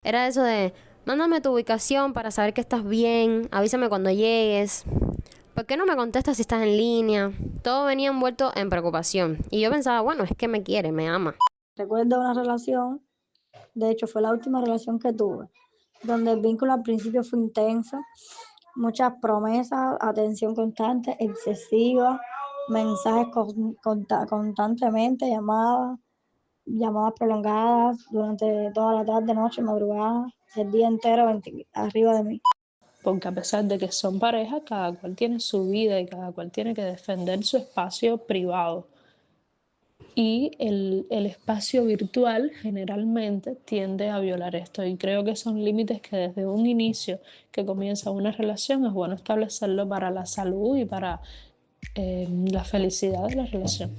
Era eso de, mándame tu ubicación para saber que estás bien, avísame cuando llegues. ¿Por qué no me contestas si estás en línea? Todo venía envuelto en preocupación. Y yo pensaba, bueno, es que me quiere, me ama. Recuerdo una relación, de hecho fue la última relación que tuve, donde el vínculo al principio fue intenso, muchas promesas, atención constante, excesiva, mensajes constantemente, llamadas prolongadas durante toda la tarde, noche, madrugada, el día entero arriba de mí. Porque a pesar de que son pareja, cada cual tiene su vida y cada cual tiene que defender su espacio privado. Y el espacio virtual generalmente tiende a violar esto. Y creo que son límites que desde un inicio que comienza una relación es bueno establecerlo para la salud y para la felicidad de la relación.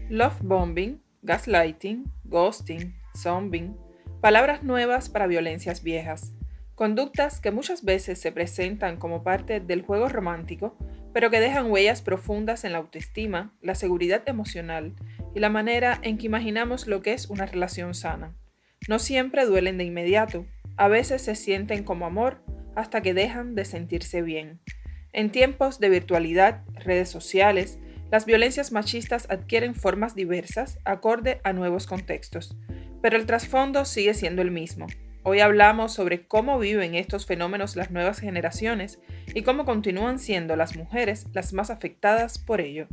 Love bombing, gaslighting, ghosting, zombing, palabras nuevas para violencias viejas, conductas que muchas veces se presentan como parte del juego romántico, pero que dejan huellas profundas en la autoestima, la seguridad emocional y la manera en que imaginamos lo que es una relación sana. No siempre duelen de inmediato, a veces se sienten como amor hasta que dejan de sentirse bien. En tiempos de virtualidad, redes sociales, las violencias machistas adquieren formas diversas acorde a nuevos contextos, pero el trasfondo sigue siendo el mismo. Hoy hablamos sobre cómo viven estos fenómenos las nuevas generaciones y cómo continúan siendo las mujeres las más afectadas por ello.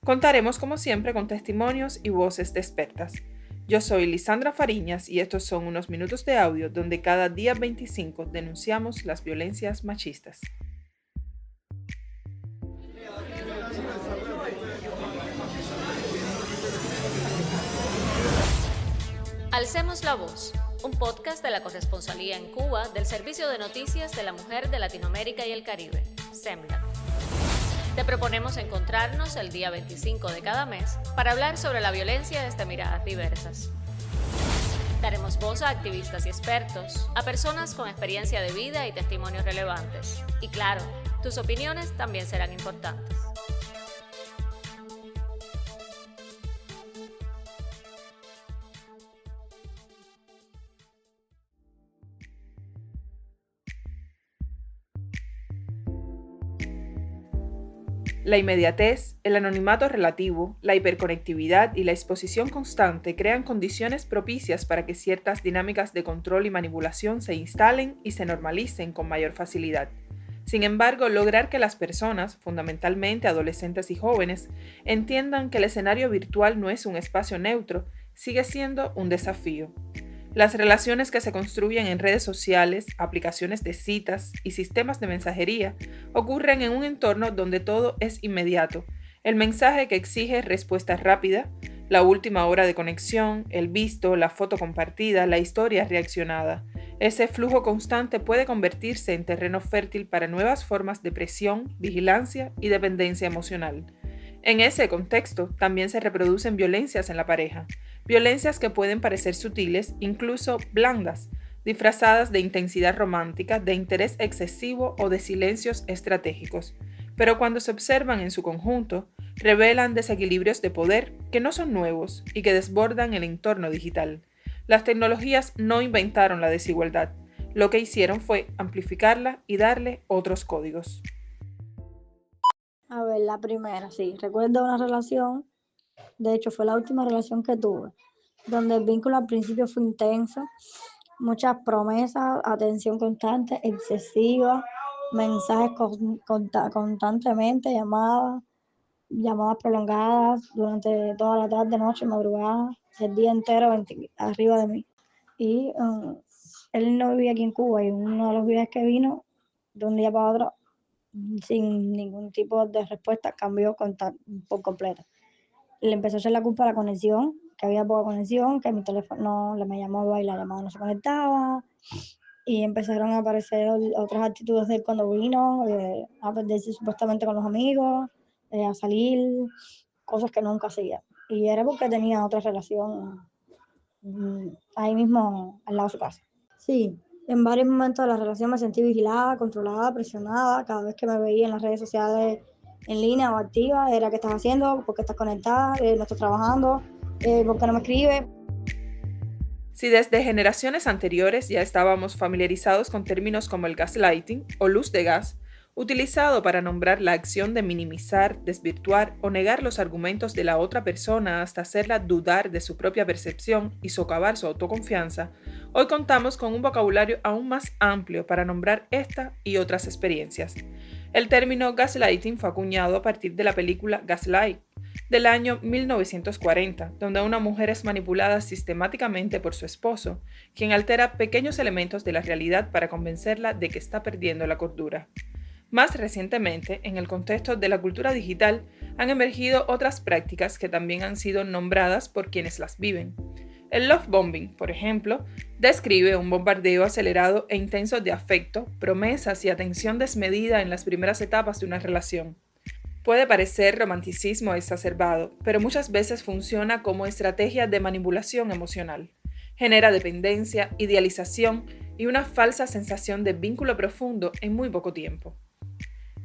Contaremos como siempre con testimonios y voces de expertas. Yo soy Lisandra Fariñas y estos son unos minutos de audio donde cada día 25 denunciamos las violencias machistas. Alcemos la voz, un podcast de la corresponsalía en Cuba del Servicio de Noticias de la Mujer de Latinoamérica y el Caribe, SEMLA. Te proponemos encontrarnos el día 25 de cada mes para hablar sobre la violencia desde miradas diversas. Daremos voz a activistas y expertos, a personas con experiencia de vida y testimonios relevantes. Y claro, tus opiniones también serán importantes. La inmediatez, el anonimato relativo, la hiperconectividad y la exposición constante crean condiciones propicias para que ciertas dinámicas de control y manipulación se instalen y se normalicen con mayor facilidad. Sin embargo, lograr que las personas, fundamentalmente adolescentes y jóvenes, entiendan que el escenario virtual no es un espacio neutro, sigue siendo un desafío. Las relaciones que se construyen en redes sociales, aplicaciones de citas y sistemas de mensajería ocurren en un entorno donde todo es inmediato. El mensaje que exige respuesta rápida, la última hora de conexión, el visto, la foto compartida, la historia reaccionada. Ese flujo constante puede convertirse en terreno fértil para nuevas formas de presión, vigilancia y dependencia emocional. En ese contexto, también se reproducen violencias en la pareja, violencias que pueden parecer sutiles, incluso blandas, disfrazadas de intensidad romántica, de interés excesivo o de silencios estratégicos, pero cuando se observan en su conjunto, revelan desequilibrios de poder que no son nuevos y que desbordan el entorno digital. Las tecnologías no inventaron la desigualdad, lo que hicieron fue amplificarla y darle otros códigos. A ver, la primera, sí. Recuerdo una relación, de hecho fue la última relación que tuve, donde el vínculo al principio fue intenso, muchas promesas, atención constante, excesiva, mensajes constantemente, llamadas prolongadas durante toda la tarde, noche, madrugada, el día entero arriba de mí. Y él no vivía aquí en Cuba y uno de los días que vino, de un día para otro, sin ningún tipo de respuesta, cambió por completo. Le empezó a echar la culpa a la conexión, que había poca conexión, que mi teléfono me llamaba y la llamada no se conectaba. Y empezaron a aparecer otras actitudes de él cuando vino, a perderse supuestamente con los amigos, a salir, cosas que nunca hacía. Y era porque tenía otra relación ahí mismo al lado de su casa. Sí, en varios momentos de la relación me sentí vigilada, controlada, presionada. Cada vez que me veía en las redes sociales en línea o activa, era qué estás haciendo, por qué estás conectada, no estás trabajando, por qué no me escribes. Si desde generaciones anteriores ya estábamos familiarizados con términos como el gaslighting o luz de gas, utilizado para nombrar la acción de minimizar, desvirtuar o negar los argumentos de la otra persona hasta hacerla dudar de su propia percepción y socavar su autoconfianza, hoy contamos con un vocabulario aún más amplio para nombrar esta y otras experiencias. El término gaslighting fue acuñado a partir de la película Gaslight, del año 1940, donde una mujer es manipulada sistemáticamente por su esposo, quien altera pequeños elementos de la realidad para convencerla de que está perdiendo la cordura. Más recientemente, en el contexto de la cultura digital, han emergido otras prácticas que también han sido nombradas por quienes las viven. El love bombing, por ejemplo, describe un bombardeo acelerado e intenso de afecto, promesas y atención desmedida en las primeras etapas de una relación. Puede parecer romanticismo exacerbado, pero muchas veces funciona como estrategia de manipulación emocional. Genera dependencia, idealización y una falsa sensación de vínculo profundo en muy poco tiempo.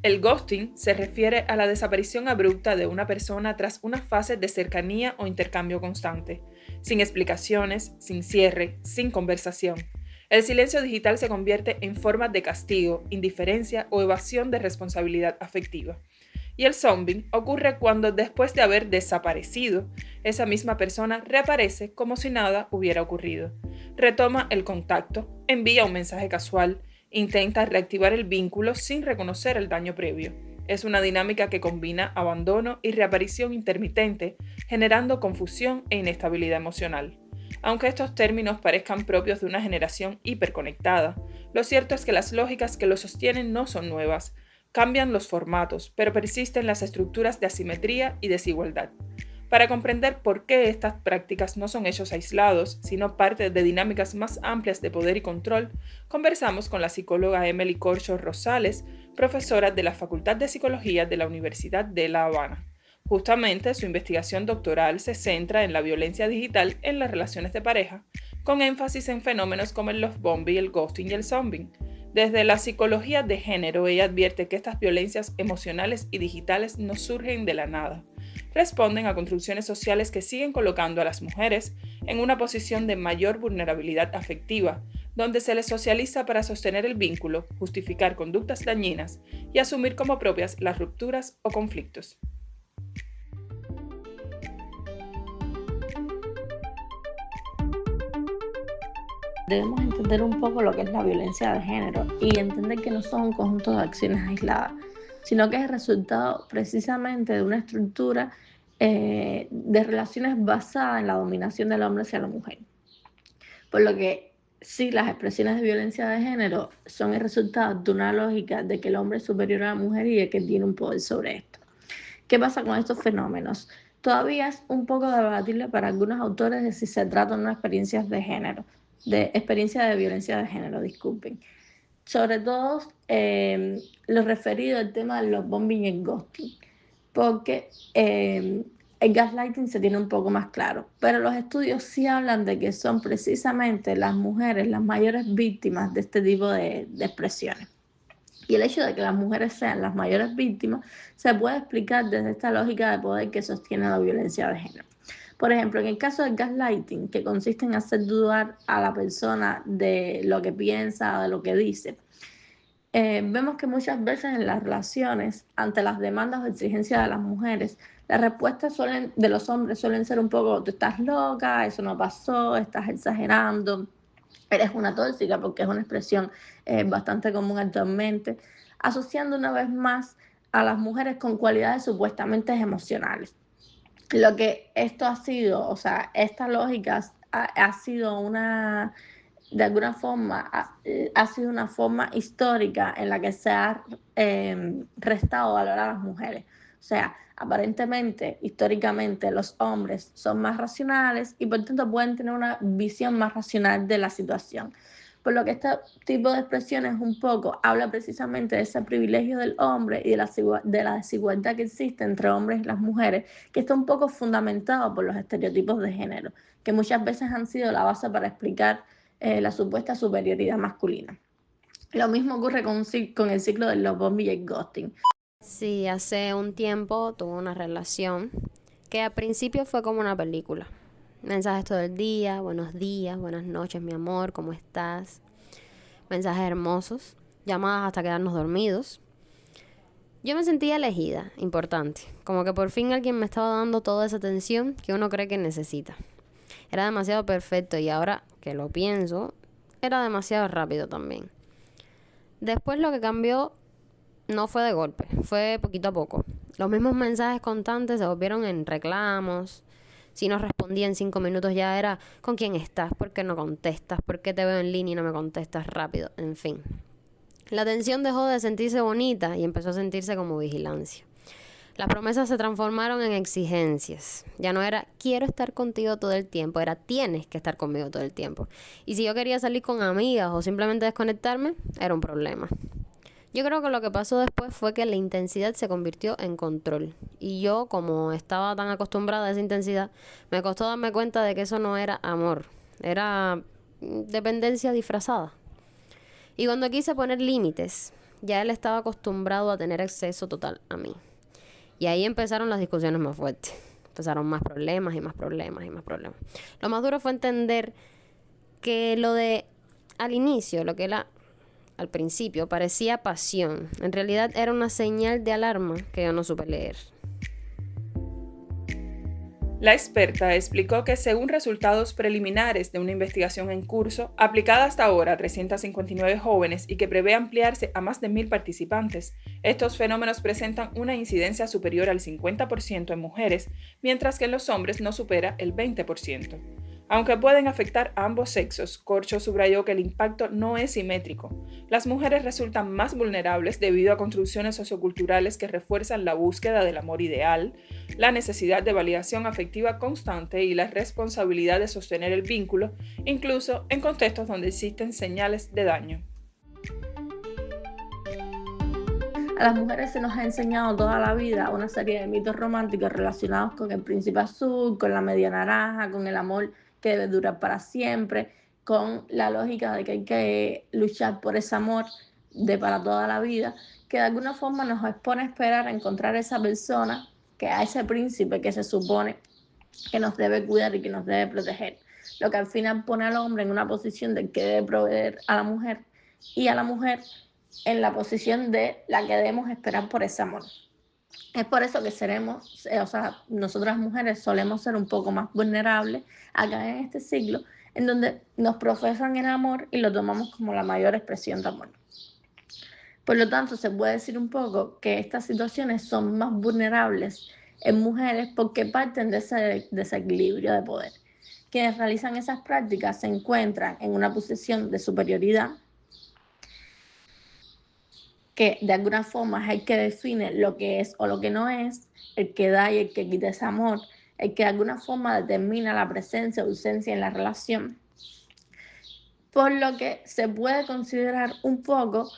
El ghosting se refiere a la desaparición abrupta de una persona tras una fase de cercanía o intercambio constante, sin explicaciones, sin cierre, sin conversación. El silencio digital se convierte en formas de castigo, indiferencia o evasión de responsabilidad afectiva. Y el zombing ocurre cuando, después de haber desaparecido, esa misma persona reaparece como si nada hubiera ocurrido. Retoma el contacto, envía un mensaje casual, intenta reactivar el vínculo sin reconocer el daño previo. Es una dinámica que combina abandono y reaparición intermitente, generando confusión e inestabilidad emocional. Aunque estos términos parezcan propios de una generación hiperconectada, lo cierto es que las lógicas que lo sostienen no son nuevas. Cambian los formatos, pero persisten las estructuras de asimetría y desigualdad. Para comprender por qué estas prácticas no son hechos aislados, sino parte de dinámicas más amplias de poder y control, conversamos con la psicóloga Emily Corcho Rosales, profesora de la Facultad de Psicología de la Universidad de La Habana. Justamente, su investigación doctoral se centra en la violencia digital en las relaciones de pareja, con énfasis en fenómenos como el love bombing, el ghosting y el zombing. Desde la psicología de género, ella advierte que estas violencias emocionales y digitales no surgen de la nada. Responden a construcciones sociales que siguen colocando a las mujeres en una posición de mayor vulnerabilidad afectiva, donde se les socializa para sostener el vínculo, justificar conductas dañinas y asumir como propias las rupturas o conflictos. Debemos entender un poco lo que es la violencia de género y entender que no son un conjunto de acciones aisladas, sino que es el resultado precisamente de una estructura de relaciones basada en la dominación del hombre hacia la mujer. Por lo que sí, las expresiones de violencia de género son el resultado de una lógica de que el hombre es superior a la mujer y de que tiene un poder sobre esto. ¿Qué pasa con estos fenómenos? Todavía es un poco debatible para algunos autores de si se trata de una experiencia de género, de experiencia de violencia de género, disculpen. Sobre todo lo referido al tema de los bombing y el ghosting, porque el gaslighting se tiene un poco más claro, pero los estudios sí hablan de que son precisamente las mujeres las mayores víctimas de este tipo de expresiones. Y el hecho de que las mujeres sean las mayores víctimas se puede explicar desde esta lógica de poder que sostiene la violencia de género. Por ejemplo, en el caso del gaslighting, que consiste en hacer dudar a la persona de lo que piensa, de lo que dice, vemos que muchas veces en las relaciones, ante las demandas o exigencias de las mujeres, las respuestas de los hombres suelen ser un poco: tú estás loca, eso no pasó, estás exagerando, eres una tóxica, porque es una expresión bastante común actualmente, asociando una vez más a las mujeres con cualidades supuestamente emocionales. Lo que esto ha sido, o sea, esta lógica ha sido una, de alguna forma, ha sido una forma histórica en la que se ha restado valor a las mujeres. O sea, aparentemente, históricamente, los hombres son más racionales y por tanto pueden tener una visión más racional de la situación. Por lo que este tipo de expresiones un poco habla precisamente de ese privilegio del hombre y de la desigualdad que existe entre hombres y las mujeres, que está un poco fundamentado por los estereotipos de género, que muchas veces han sido la base para explicar la supuesta superioridad masculina. Lo mismo ocurre con el ciclo del love bombing y el ghosting. Sí, hace un tiempo tuve una relación que al principio fue como una película. Mensajes todo el día, buenos días, buenas noches, mi amor, ¿cómo estás? Mensajes hermosos, llamadas hasta quedarnos dormidos. Yo me sentía elegida, importante, como que por fin alguien me estaba dando toda esa atención que uno cree que necesita. Era demasiado perfecto y ahora que lo pienso, era demasiado rápido también. Después lo que cambió no fue de golpe, fue poquito a poco. Los mismos mensajes constantes se volvieron en reclamos. Si no respondía en 5 minutos ya era ¿con quién estás? ¿Por qué no contestas? ¿Por qué te veo en línea y no me contestas rápido? En fin. La atención dejó de sentirse bonita y empezó a sentirse como vigilancia. Las promesas se transformaron en exigencias. Ya no era quiero estar contigo todo el tiempo, era tienes que estar conmigo todo el tiempo. Y si yo quería salir con amigas o simplemente desconectarme, era un problema. Yo creo que lo que pasó después fue que la intensidad se convirtió en control. Y yo, como estaba tan acostumbrada a esa intensidad, me costó darme cuenta de que eso no era amor, era dependencia disfrazada. Y cuando quise poner límites, ya él estaba acostumbrado a tener acceso total a mí. Y ahí empezaron las discusiones más fuertes. Empezaron más problemas y más problemas y más problemas. Lo más duro fue entender que lo de al inicio, lo que era al principio, parecía pasión. En realidad era una señal de alarma que yo no supe leer. La experta explicó que según resultados preliminares de una investigación en curso, aplicada hasta ahora a 359 jóvenes y que prevé ampliarse a más de 1,000 participantes, estos fenómenos presentan una incidencia superior al 50% en mujeres, mientras que en los hombres no supera el 20%. Aunque pueden afectar a ambos sexos, Corcho subrayó que el impacto no es simétrico. Las mujeres resultan más vulnerables debido a construcciones socioculturales que refuerzan la búsqueda del amor ideal, la necesidad de validación afectiva constante y la responsabilidad de sostener el vínculo, incluso en contextos donde existen señales de daño. A las mujeres se nos ha enseñado toda la vida una serie de mitos románticos relacionados con el príncipe azul, con la media naranja, con el amor que debe durar para siempre, con la lógica de que hay que luchar por ese amor de para toda la vida, que de alguna forma nos expone a esperar a encontrar esa persona, que a ese príncipe que se supone que nos debe cuidar y que nos debe proteger. Lo que al final pone al hombre en una posición de que debe proveer a la mujer y a la mujer en la posición de la que debemos esperar por ese amor. Es por eso que nosotras mujeres solemos ser un poco más vulnerables a caer en este ciclo en donde nos profesan el amor y lo tomamos como la mayor expresión de amor. Por lo tanto, se puede decir un poco que estas situaciones son más vulnerables en mujeres porque parten de ese desequilibrio de poder. Quienes realizan esas prácticas se encuentran en una posición de superioridad que de alguna forma es el que define lo que es o lo que no es, el que da y el que quita ese amor, el que de alguna forma determina la presencia o ausencia en la relación. Por lo que se puede considerar un poco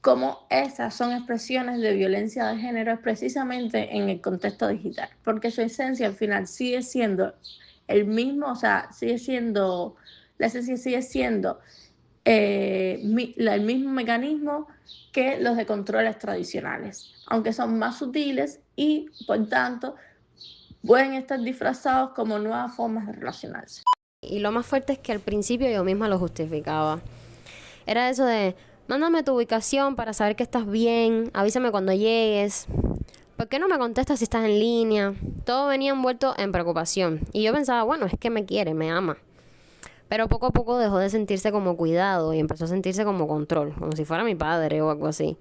como esas son expresiones de violencia de género precisamente en el contexto digital, porque su esencia al final sigue siendo el mismo, la esencia sigue siendo el mismo mecanismo que los de controles tradicionales, aunque son más sutiles y, por tanto, pueden estar disfrazados como nuevas formas de relacionarse. Y lo más fuerte es que al principio yo misma lo justificaba. Era eso de, mándame tu ubicación para saber que estás bien, avísame cuando llegues. ¿Por qué no me contestas si estás en línea? Todo venía envuelto en preocupación. Y yo pensaba, bueno, es que me quiere, me ama. Pero poco a poco dejó de sentirse como cuidado y empezó a sentirse como control, como si fuera mi padre o algo así.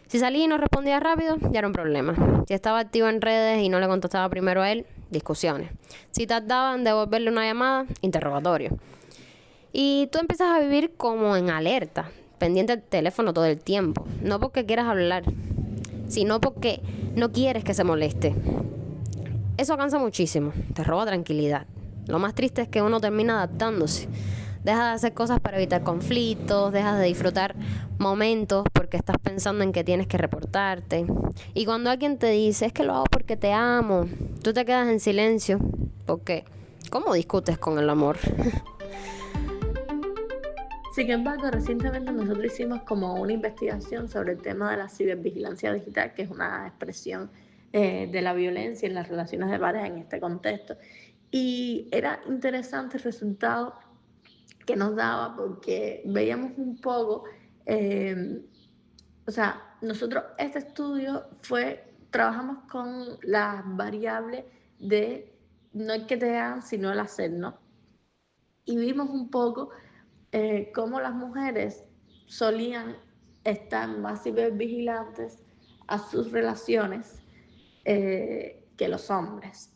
Si salía y no respondía rápido, ya era un problema. Si estaba activo en redes y no le contestaba primero a él, discusiones. Si tardaba en devolverle una llamada, interrogatorio. Y tú empiezas a vivir como en alerta, pendiente del teléfono todo el tiempo. No porque quieras hablar, sino porque no quieres que se moleste. Eso cansa muchísimo, te roba tranquilidad. Lo más triste es que uno termina adaptándose. Dejas de hacer cosas para evitar conflictos, dejas de disfrutar momentos porque estás pensando en que tienes que reportarte. Y cuando alguien te dice, es que lo hago porque te amo, tú te quedas en silencio. Porque, ¿cómo discutes con el amor? Sin embargo, recientemente nosotros hicimos como una investigación sobre el tema de la cibervigilancia digital, que es una expresión de la violencia en las relaciones de pareja en este contexto. Y era interesante el resultado que nos daba porque veíamos un poco, o sea, nosotros este estudio trabajamos con las variables de no el que te hagan, sino el hacer, ¿no? Y vimos un poco cómo las mujeres solían estar más vigilantes a sus relaciones que los hombres.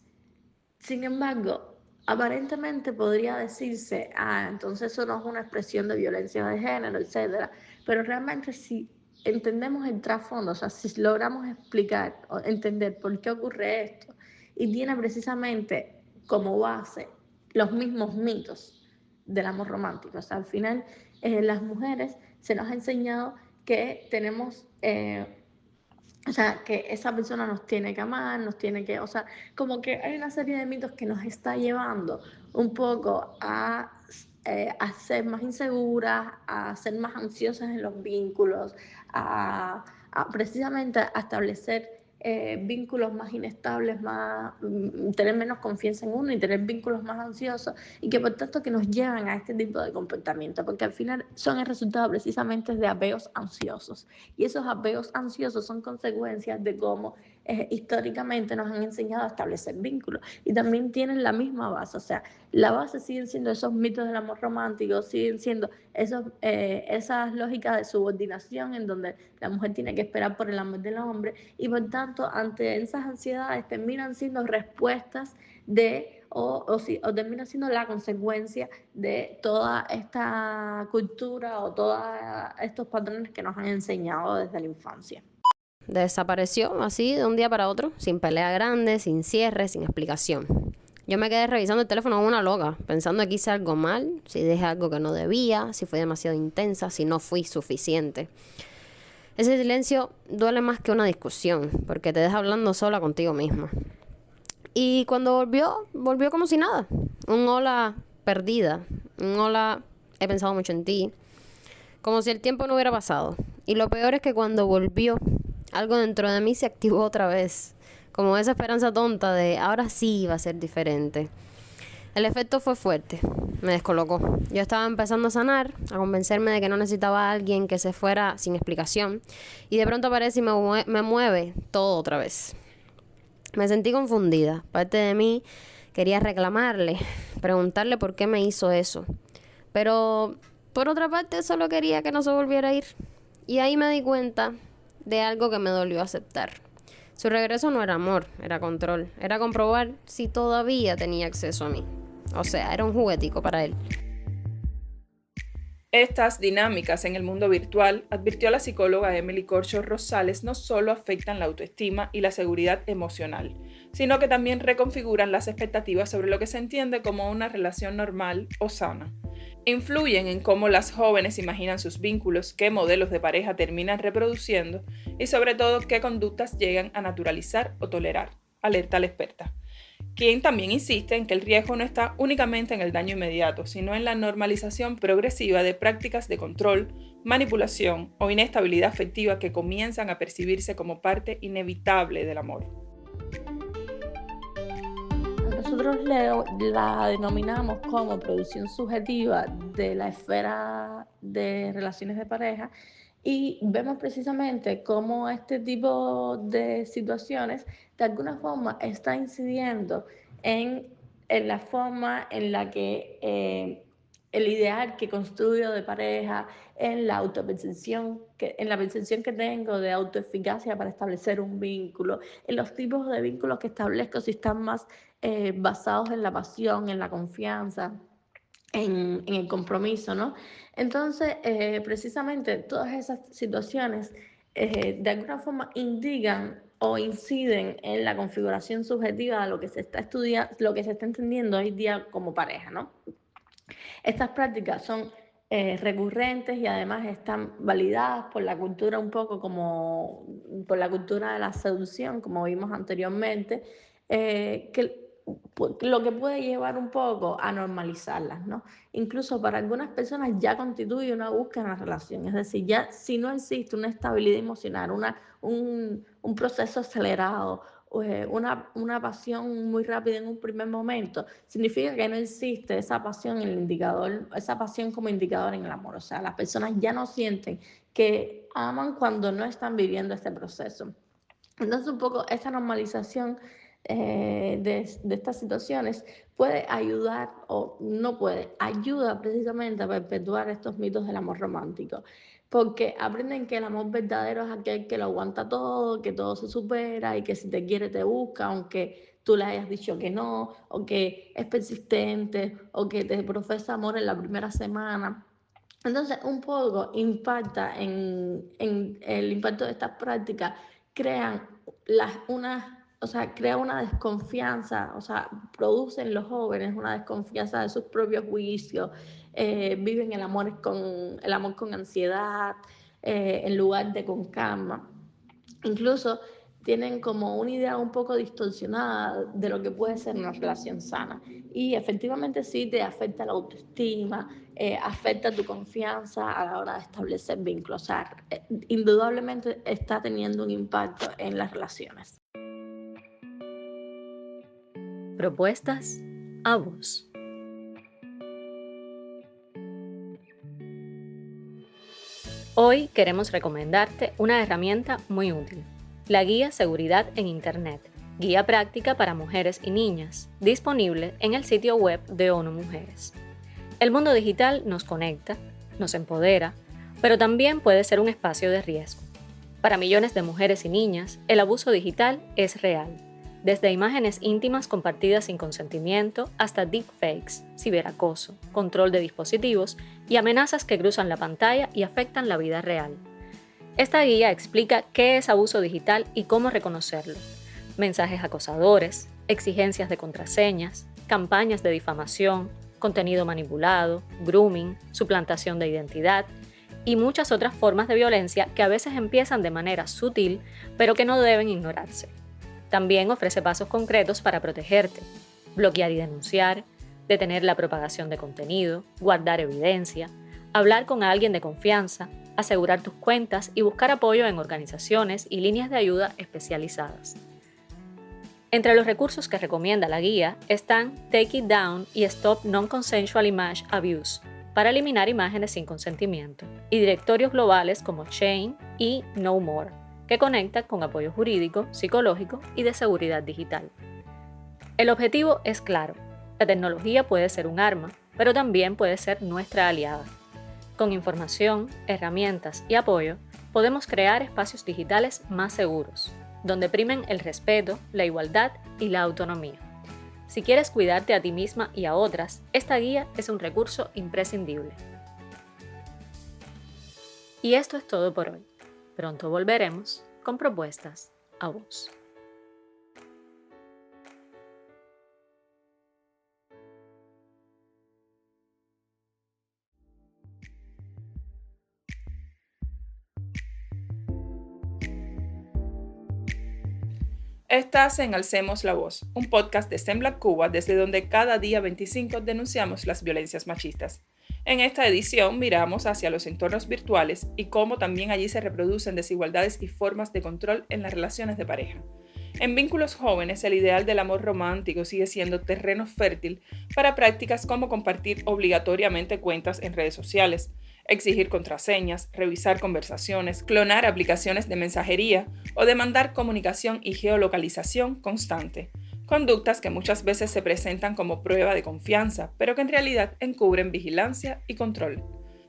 Sin embargo, aparentemente podría decirse, entonces eso no es una expresión de violencia de género, etcétera. Pero realmente si entendemos el trasfondo, o sea, si logramos explicar o entender por qué ocurre esto, y tiene precisamente como base los mismos mitos del amor romántico. O sea, al final, las mujeres se nos ha enseñado que tenemos... o sea, que esa persona nos tiene que amar, nos tiene que, o sea, como que hay una serie de mitos que nos está llevando un poco a ser más inseguras, a ser más ansiosas en los vínculos, a precisamente a establecer vínculos más inestables, tener menos confianza en uno y tener vínculos más ansiosos y que por tanto que nos llevan a este tipo de comportamiento, porque al final son el resultado precisamente de apegos ansiosos. Y esos apegos ansiosos son consecuencias de cómo históricamente nos han enseñado a establecer vínculos. Y también tienen la misma base, o sea, la base siguen siendo esos mitos del amor romántico, siguen siendo esas lógicas de subordinación en donde la mujer tiene que esperar por el amor del hombre y por tanto ante esas ansiedades terminan siendo respuestas o termina siendo la consecuencia de toda esta cultura o todos estos patrones que nos han enseñado desde la infancia. Desapareció así de un día para otro, sin pelea grande, sin cierre, sin explicación. Yo me quedé revisando el teléfono como una loca, pensando que hice algo mal, si dejé algo que no debía, si fui demasiado intensa, si no fui suficiente. Ese silencio duele más que una discusión, porque te deja hablando sola contigo misma. Y cuando volvió como si nada. Un hola perdida, un hola he pensado mucho en ti, como si el tiempo no hubiera pasado. Y lo peor es que cuando volvió, algo dentro de mí se activó otra vez, como esa esperanza tonta de ahora sí va a ser diferente. El efecto fue fuerte, me descolocó. Yo estaba empezando a sanar, a convencerme de que no necesitaba a alguien que se fuera sin explicación, y de pronto aparece y me mueve todo otra vez. Me sentí confundida. Parte de mí quería reclamarle, preguntarle por qué me hizo eso. Pero por otra parte solo quería que no se volviera a ir. Y ahí me di cuenta de algo que me dolió aceptar. Su regreso no era amor, era control. Era comprobar si todavía tenía acceso a mí. O sea, era un juguetico para él. Estas dinámicas en el mundo virtual, advirtió la psicóloga Emily Corcho Rosales, no solo afectan la autoestima y la seguridad emocional, sino que también reconfiguran las expectativas sobre lo que se entiende como una relación normal o sana. Influyen en cómo las jóvenes imaginan sus vínculos, qué modelos de pareja terminan reproduciendo y sobre todo qué conductas llegan a naturalizar o tolerar, alerta la experta, quien también insiste en que el riesgo no está únicamente en el daño inmediato, sino en la normalización progresiva de prácticas de control, manipulación o inestabilidad afectiva que comienzan a percibirse como parte inevitable del amor. Nosotros la denominamos como producción subjetiva de la esfera de relaciones de pareja y vemos precisamente cómo este tipo de situaciones de alguna forma está incidiendo en la forma en la que el ideal que construyo de pareja, en la autopercepción, en la percepción que tengo de autoeficacia para establecer un vínculo, en los tipos de vínculos que establezco, si están más basados en la pasión, en la confianza, en el compromiso, ¿no? Entonces, precisamente todas esas situaciones de alguna forma indican o inciden en la configuración subjetiva de lo que se está estudiando, lo que se está entendiendo hoy día como pareja, ¿no? Estas prácticas son recurrentes y además están validadas por la cultura un poco como por la cultura de la seducción, como vimos anteriormente, lo que puede llevar un poco a normalizarlas, ¿no? Incluso para algunas personas ya constituye una búsqueda en la relación, es decir, ya si no existe una estabilidad emocional, un proceso acelerado, una pasión muy rápida en un primer momento, significa que no existe esa pasión en el indicador, esa pasión como indicador en el amor. O sea, las personas ya no sienten que aman cuando no están viviendo este proceso. Entonces, un poco esta normalización de estas situaciones puede ayudar, o no puede, ayuda precisamente a perpetuar estos mitos del amor romántico, porque aprenden que el amor verdadero es aquel que lo aguanta todo, que todo se supera y que si te quiere te busca, aunque tú le hayas dicho que no, o que es persistente, o que te profesa amor en la primera semana. Entonces, un poco impacta en el impacto de estas prácticas, crean crea una desconfianza, o sea, producen los jóvenes una desconfianza de sus propios juicios, viven el amor con ansiedad, en lugar de con calma. Incluso tienen como una idea un poco distorsionada de lo que puede ser una relación sana. Y efectivamente sí te afecta la autoestima, afecta tu confianza a la hora de establecer vínculos. O sea, indudablemente está teniendo un impacto en las relaciones. Propuestas a vos. Hoy queremos recomendarte una herramienta muy útil, la Guía Seguridad en Internet, guía práctica para mujeres y niñas, disponible en el sitio web de ONU Mujeres. El mundo digital nos conecta, nos empodera, pero también puede ser un espacio de riesgo. Para millones de mujeres y niñas, el abuso digital es real, desde imágenes íntimas compartidas sin consentimiento hasta deepfakes, ciberacoso, control de dispositivos y amenazas que cruzan la pantalla y afectan la vida real. Esta guía explica qué es abuso digital y cómo reconocerlo. Mensajes acosadores, exigencias de contraseñas, campañas de difamación, contenido manipulado, grooming, suplantación de identidad y muchas otras formas de violencia que a veces empiezan de manera sutil, pero que no deben ignorarse. También ofrece pasos concretos para protegerte, bloquear y denunciar, detener la propagación de contenido, guardar evidencia, hablar con alguien de confianza, asegurar tus cuentas y buscar apoyo en organizaciones y líneas de ayuda especializadas. Entre los recursos que recomienda la guía están Take It Down y Stop Non-Consensual Image Abuse, para eliminar imágenes sin consentimiento, y directorios globales como Chain y No More, que conecta con apoyo jurídico, psicológico y de seguridad digital. El objetivo es claro: la tecnología puede ser un arma, pero también puede ser nuestra aliada. Con información, herramientas y apoyo, podemos crear espacios digitales más seguros, donde primen el respeto, la igualdad y la autonomía. Si quieres cuidarte a ti misma y a otras, esta guía es un recurso imprescindible. Y esto es todo por hoy. Pronto volveremos con propuestas a vos. Estás en Alcemos la Voz, un podcast de Sembla Cuba, desde donde cada día 25 denunciamos las violencias machistas. En esta edición miramos hacia los entornos virtuales y cómo también allí se reproducen desigualdades y formas de control en las relaciones de pareja. En vínculos jóvenes, el ideal del amor romántico sigue siendo terreno fértil para prácticas como compartir obligatoriamente cuentas en redes sociales, exigir contraseñas, revisar conversaciones, clonar aplicaciones de mensajería o demandar comunicación y geolocalización constante. Conductas que muchas veces se presentan como prueba de confianza, pero que en realidad encubren vigilancia y control.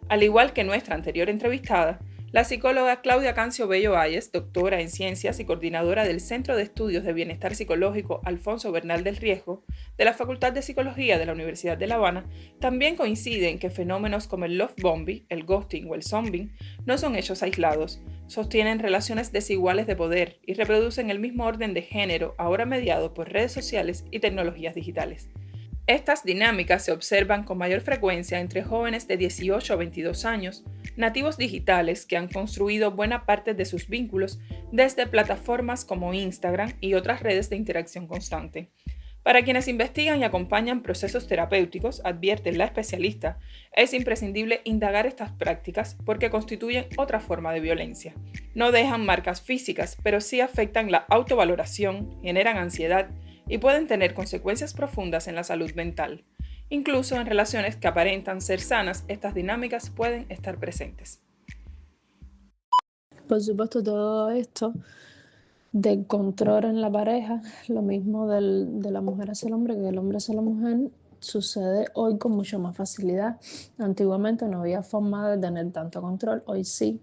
Al igual que nuestra anterior entrevistada, la psicóloga Claudia Cancio Bello Valles, doctora en ciencias y coordinadora del Centro de Estudios de Bienestar Psicológico Alfonso Bernal del Riesgo, de la Facultad de Psicología de la Universidad de La Habana, también coincide en que fenómenos como el love bombing, el ghosting o el zombing no son hechos aislados, sostienen relaciones desiguales de poder y reproducen el mismo orden de género ahora mediado por redes sociales y tecnologías digitales. Estas dinámicas se observan con mayor frecuencia entre jóvenes de 18 a 22 años, nativos digitales que han construido buena parte de sus vínculos desde plataformas como Instagram y otras redes de interacción constante. Para quienes investigan y acompañan procesos terapéuticos, advierte la especialista, es imprescindible indagar estas prácticas porque constituyen otra forma de violencia. No dejan marcas físicas, pero sí afectan la autovaloración, generan ansiedad y pueden tener consecuencias profundas en la salud mental. Incluso en relaciones que aparentan ser sanas, estas dinámicas pueden estar presentes. Por supuesto, todo esto del control en la pareja, lo mismo de la mujer hacia el hombre que del hombre hacia la mujer, sucede hoy con mucha más facilidad. Antiguamente no había forma de tener tanto control, hoy sí.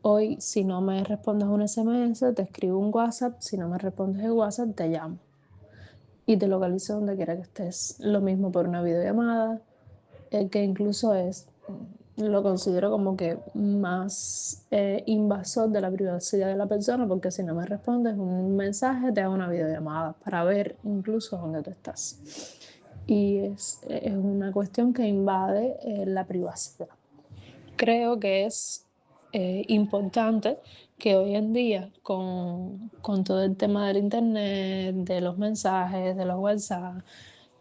Hoy, si no me respondes un SMS, te escribo un WhatsApp, si no me respondes el WhatsApp, te llamo y te localizo donde quiera que estés. Lo mismo por una videollamada, que incluso lo considero como que más invasor de la privacidad de la persona, porque si no me respondes un mensaje, te hago una videollamada para ver incluso dónde tú estás. Y es una cuestión que invade la privacidad. Creo que es importante que hoy en día, con todo el tema del internet, de los mensajes, de los WhatsApp,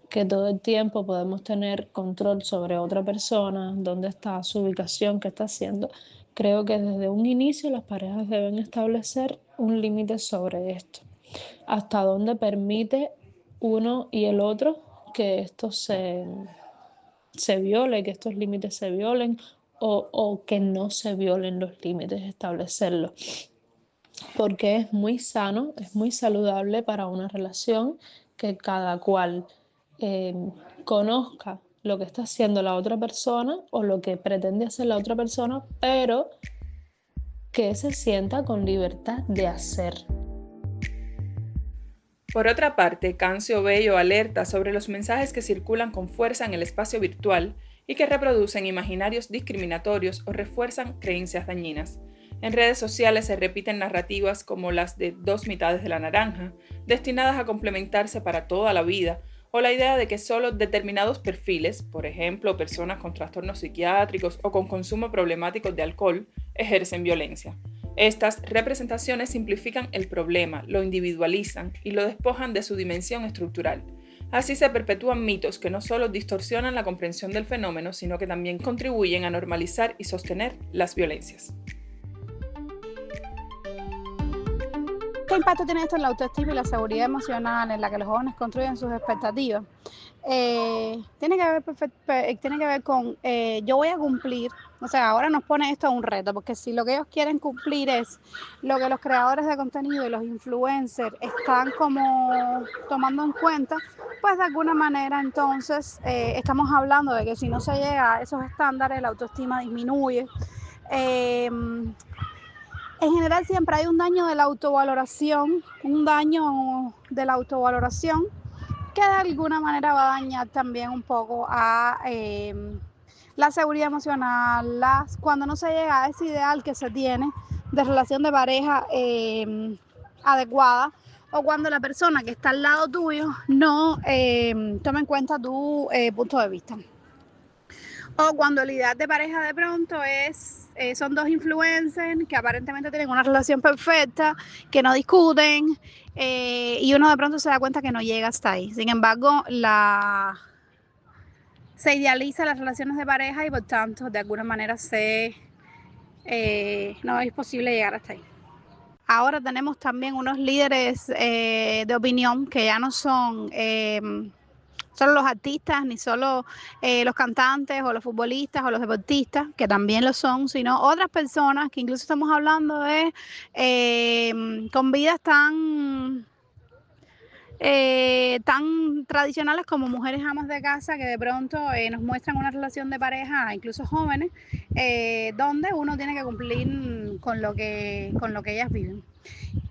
que todo el tiempo podemos tener control sobre otra persona, dónde está, su ubicación, qué está haciendo. Creo que desde un inicio las parejas deben establecer un límite sobre esto. Hasta dónde permite uno y el otro que esto se viole, que estos límites se violen o que no se violen los límites, establecerlos. Porque es muy sano, es muy saludable para una relación que cada cual conozca lo que está haciendo la otra persona o lo que pretende hacer la otra persona, pero que se sienta con libertad de hacer. Por otra parte, Cancio Bello alerta sobre los mensajes que circulan con fuerza en el espacio virtual y que reproducen imaginarios discriminatorios o refuerzan creencias dañinas. En redes sociales se repiten narrativas como las de dos mitades de la naranja, destinadas a complementarse para toda la vida, o la idea de que solo determinados perfiles, por ejemplo, personas con trastornos psiquiátricos o con consumo problemático de alcohol, ejercen violencia. Estas representaciones simplifican el problema, lo individualizan y lo despojan de su dimensión estructural. Así se perpetúan mitos que no solo distorsionan la comprensión del fenómeno, sino que también contribuyen a normalizar y sostener las violencias. ¿Qué impacto tiene esto en la autoestima y la seguridad emocional en la que los jóvenes construyen sus expectativas? Tiene que ver con yo voy a cumplir, o sea, ahora nos pone esto a un reto, porque si lo que ellos quieren cumplir es lo que los creadores de contenido y los influencers están como tomando en cuenta, pues de alguna manera entonces estamos hablando de que si no se llega a esos estándares, la autoestima disminuye. En general siempre hay un daño de la autovaloración, que de alguna manera va a dañar también un poco a la seguridad emocional, cuando no se llega a ese ideal que se tiene de relación de pareja adecuada, o cuando la persona que está al lado tuyo no toma en cuenta tu punto de vista. O cuando la idea de pareja de pronto son dos influencers que aparentemente tienen una relación perfecta, que no discuten, y uno de pronto se da cuenta que no llega hasta ahí. Sin embargo, se idealiza las relaciones de pareja y por tanto de alguna manera no es posible llegar hasta ahí. Ahora tenemos también unos líderes de opinión que ya no son solo los artistas, ni solo los cantantes o los futbolistas o los deportistas, que también lo son, sino otras personas que incluso estamos hablando de con vidas tan tradicionales como mujeres amas de casa, que de pronto nos muestran una relación de pareja, incluso jóvenes, donde uno tiene que cumplir con lo que ellas viven.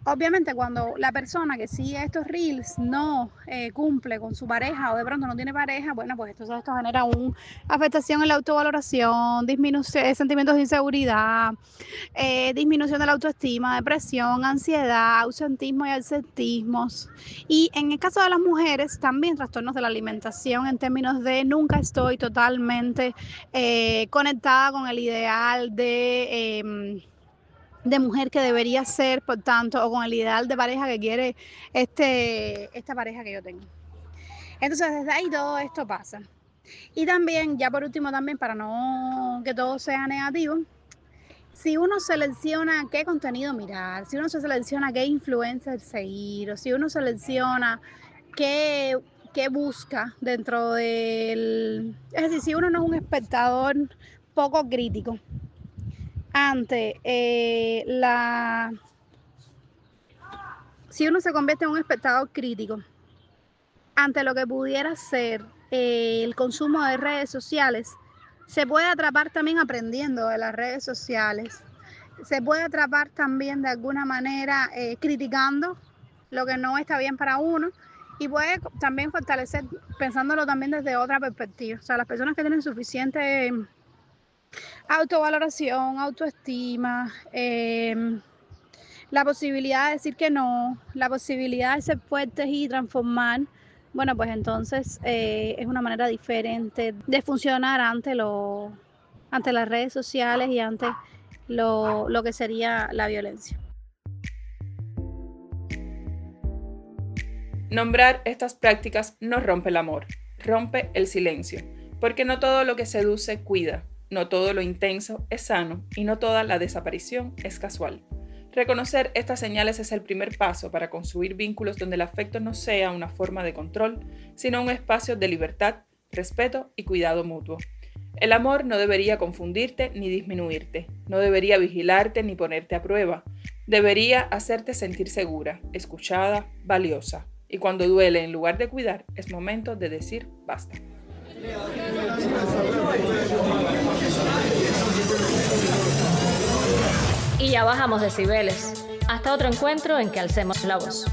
Obviamente cuando la persona que sigue estos reels no cumple con su pareja o de pronto no tiene pareja, bueno, pues esto genera una afectación en la autovaloración, sentimientos de inseguridad, disminución de la autoestima, depresión, ansiedad, ausentismo y absentismos. Y en el caso de las mujeres, también trastornos de la alimentación en términos de nunca estoy totalmente conectada con el ideal de mujer que debería ser, por tanto, o con el ideal de pareja que quiere esta pareja que yo tengo. Entonces, desde ahí todo esto pasa. Y también, ya por último, también para no que todo sea negativo, si uno selecciona qué contenido mirar, si uno se selecciona qué influencer seguir, o si uno selecciona qué busca dentro del... Es decir, si uno no es un espectador poco crítico ante si uno se convierte en un espectador crítico ante lo que pudiera ser el consumo de redes sociales, se puede atrapar también aprendiendo de las redes sociales. Se puede atrapar también de alguna manera criticando lo que no está bien para uno y puede también fortalecer pensándolo también desde otra perspectiva. O sea, las personas que tienen suficiente autovaloración, autoestima, la posibilidad de decir que no, la posibilidad de ser fuertes y transformar, bueno, pues entonces es una manera diferente de funcionar ante las redes sociales y ante lo que sería la violencia. Nombrar estas prácticas no rompe el amor, rompe el silencio, porque no todo lo que seduce cuida, no todo lo intenso es sano y no toda la desaparición es casual. Reconocer estas señales es el primer paso para construir vínculos donde el afecto no sea una forma de control, sino un espacio de libertad, respeto y cuidado mutuo. El amor no debería confundirte ni disminuirte, no debería vigilarte ni ponerte a prueba. Debería hacerte sentir segura, escuchada, valiosa. Y cuando duele, en lugar de cuidar, es momento de decir basta. Y ya bajamos decibeles. Hasta otro encuentro en que alcemos la voz.